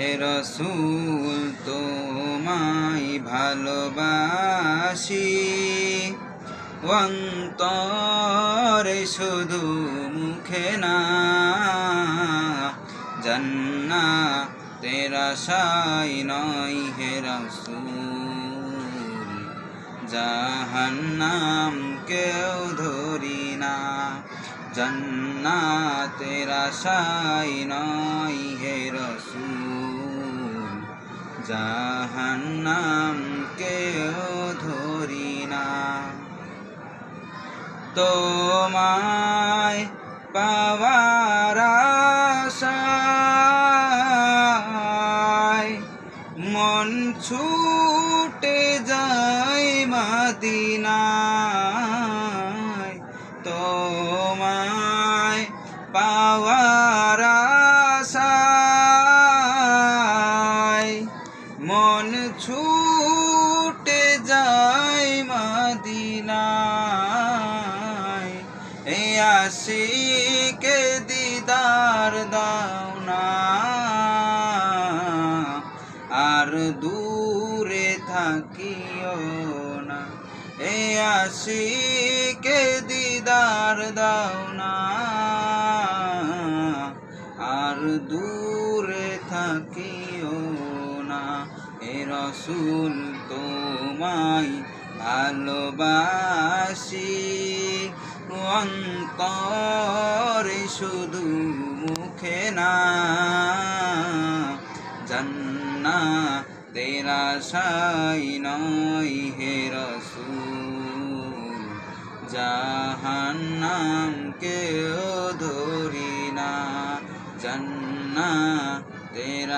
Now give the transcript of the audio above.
হে রসূল তোমায় ভালোবাসি অন্তরে শুধু মুখে না জান্নাতের আশায় নয় হে রসূল জাহান্নাম কেউ ধরি না জান্নাতের আশায় নয় হে রসূল জাহান্নাম কেউ ধরি না তোমায় পাওয়ার আশায় মন ছুটে যায় মদিনায় তোমায় পাওয়ার আশায় মন ছুটে যায় মদিনায় এই আশিকে দিদার দাও না আর দূরে থাকিও না এই আশিকে দিদার দাও না আর দূরে থাকিও না হে রসূল তোমায় ভালোবাসি অন্তরে শুধু মুখে না জান্নাতের আশায় নয় হে রসূল জাহান্নাম কেউ ধরি না জান্নাতের